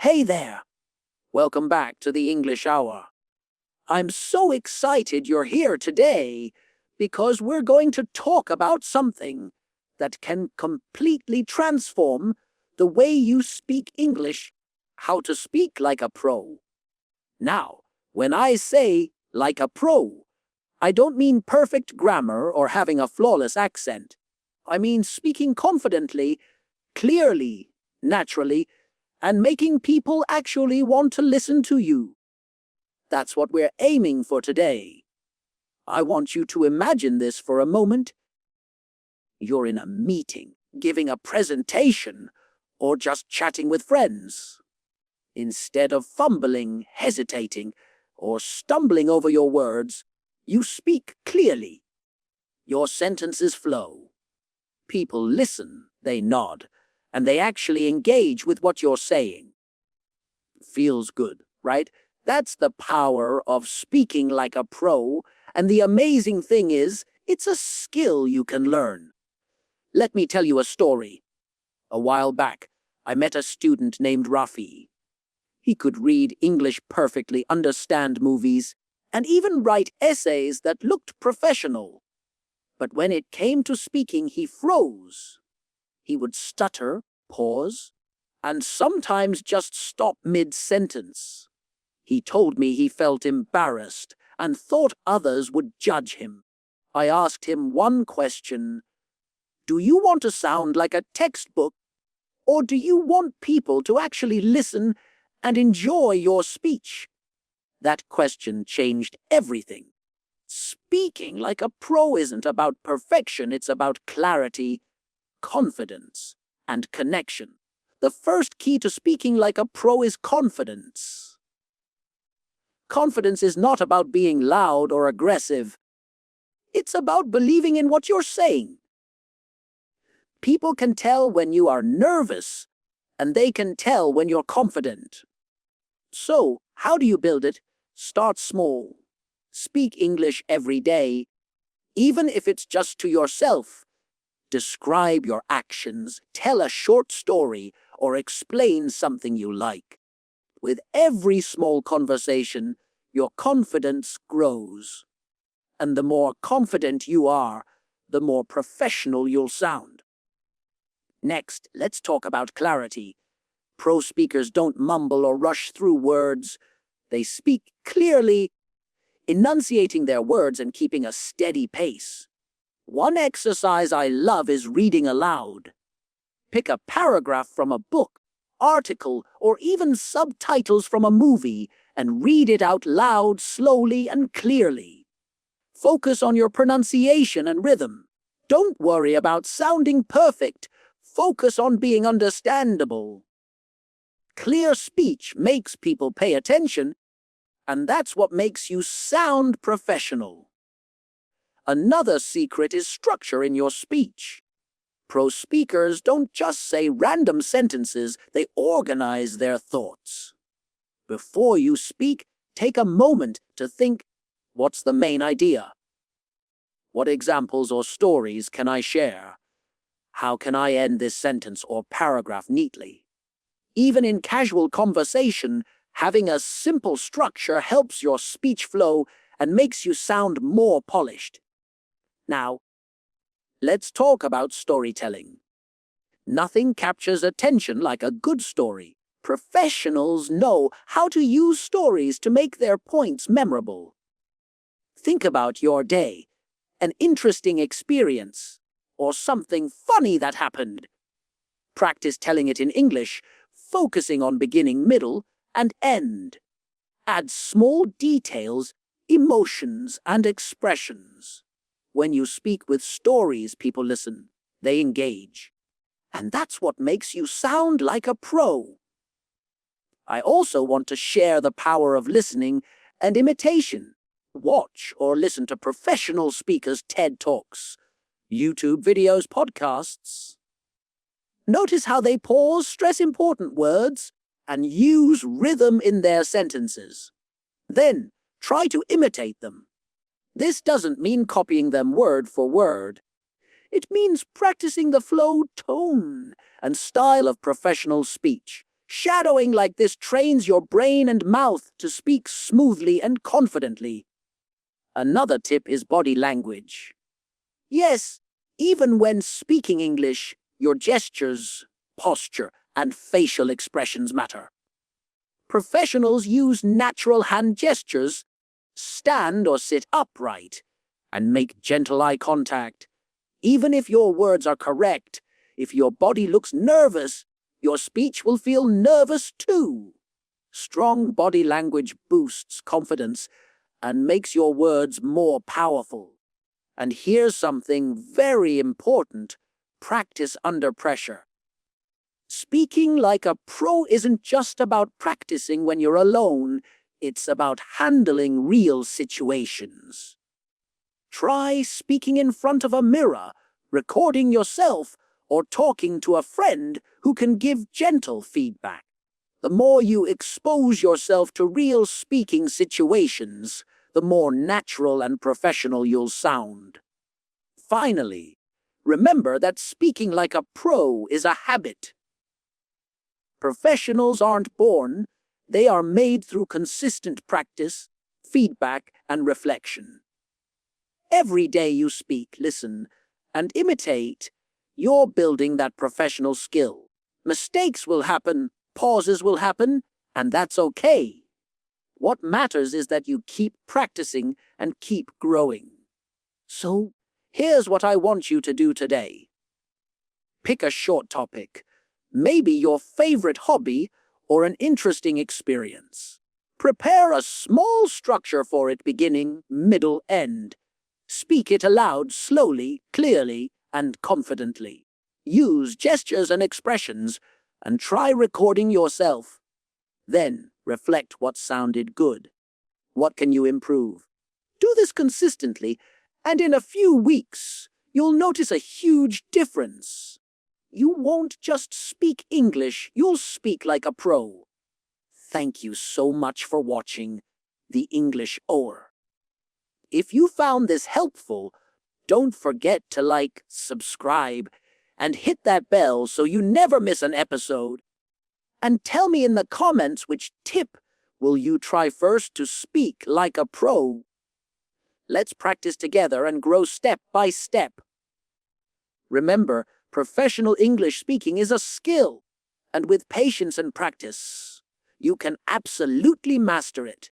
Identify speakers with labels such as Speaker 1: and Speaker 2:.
Speaker 1: Hey there! Welcome back to the English Hour. I'm so excited you're here today because we're going to talk about something that can completely transform the way you speak English, how to speak like a pro. Now, when I say like a pro, I don't mean perfect grammar or having a flawless accent. I mean speaking confidently, clearly, naturally, and making people actually want to listen to you. That's what we're aiming for today. I want you to imagine this for a moment. You're in a meeting, giving a presentation, or just chatting with friends. Instead of fumbling, hesitating, or stumbling over your words, you speak clearly. Your sentences flow. People listen, they nod, and they actually engage with what you're saying. Feels good, right? That's the power of speaking like a pro, and the amazing thing is, it's a skill you can learn. Let me tell you a story. A while back, I met a student named Rafi. He could read English perfectly, understand movies, and even write essays that looked professional. But when it came to speaking, he froze. He would stutter, pause, and sometimes just stop mid-sentence. He told me he felt embarrassed and thought others would judge him. I asked him one question: do you want to sound like a textbook, or do you want people to actually listen and enjoy your speech? That question changed everything. Speaking like a pro isn't about perfection, it's about clarity, confidence, and connection. The first key to speaking like a pro is confidence. Confidence is not about being loud or aggressive. It's about believing in what you're saying. People can tell when you are nervous, and they can tell when you're confident. So, how do you build it? Start small. Speak English every day, even if it's just to yourself. Describe your actions, tell a short story, or explain something you like. With every small conversation, your confidence grows. And the more confident you are, the more professional you'll sound. Next, let's talk about clarity. Pro speakers don't mumble or rush through words. They speak clearly, enunciating their words and keeping a steady pace. One exercise I love is reading aloud. Pick a paragraph from a book, article, or even subtitles from a movie and read it out loud, slowly and clearly. Focus on your pronunciation and rhythm. Don't worry about sounding perfect. Focus on being understandable. Clear speech makes people pay attention, and that's what makes you sound professional. Another secret is structure in your speech. Pro speakers don't just say random sentences, they organize their thoughts. Before you speak, take a moment to think, what's the main idea? What examples or stories can I share? How can I end this sentence or paragraph neatly? Even in casual conversation, having a simple structure helps your speech flow and makes you sound more polished. Now, let's talk about storytelling. Nothing captures attention like a good story. Professionals know how to use stories to make their points memorable. Think about your day, an interesting experience, or something funny that happened. Practice telling it in English, focusing on beginning, middle, and end. Add small details, emotions, and expressions. When you speak with stories, people listen, they engage. And that's what makes you sound like a pro. I also want to share the power of listening and imitation. Watch or listen to professional speakers' TED Talks, YouTube videos, podcasts. Notice how they pause, stress important words, and use rhythm in their sentences. Then, try to imitate them. This doesn't mean copying them word for word. It means practicing the flow, tone, and style of professional speech. Shadowing like this trains your brain and mouth to speak smoothly and confidently. Another tip is body language. Yes, even when speaking English, your gestures, posture, and facial expressions matter. Professionals use natural hand gestures, stand or sit upright, and make gentle eye contact. Even if your words are correct, if your body looks nervous, your speech will feel nervous too. Strong body language boosts confidence and makes your words more powerful. And here's something very important: practice under pressure. Speaking like a pro isn't just about practicing when you're alone, it's about handling real situations. Try speaking in front of a mirror, recording yourself, or talking to a friend who can give gentle feedback. The more you expose yourself to real speaking situations, the more natural and professional you'll sound. Finally, remember that speaking like a pro is a habit. Professionals aren't born, they are made through consistent practice, feedback, and reflection. Every day you speak, listen, and imitate, you're building that professional skill. Mistakes will happen, pauses will happen, and that's okay. What matters is that you keep practicing and keep growing. So, here's what I want you to do today. Pick a short topic, maybe your favorite hobby or an interesting experience. Prepare a small structure for it, beginning, middle, end. Speak it aloud slowly, clearly, and confidently. Use gestures and expressions, and try recording yourself. Then, reflect what sounded good. What can you improve? Do this consistently, and in a few weeks, you'll notice a huge difference. You won't just speak English, you'll speak like a pro. Thank you so much for watching The English Oar. If you found this helpful, don't forget to like, subscribe, and hit that bell so you never miss an episode. And tell me in the comments which tip will you try first to speak like a pro. Let's practice together and grow step by step. Remember, professional English speaking is a skill, and with patience and practice, you can absolutely master it.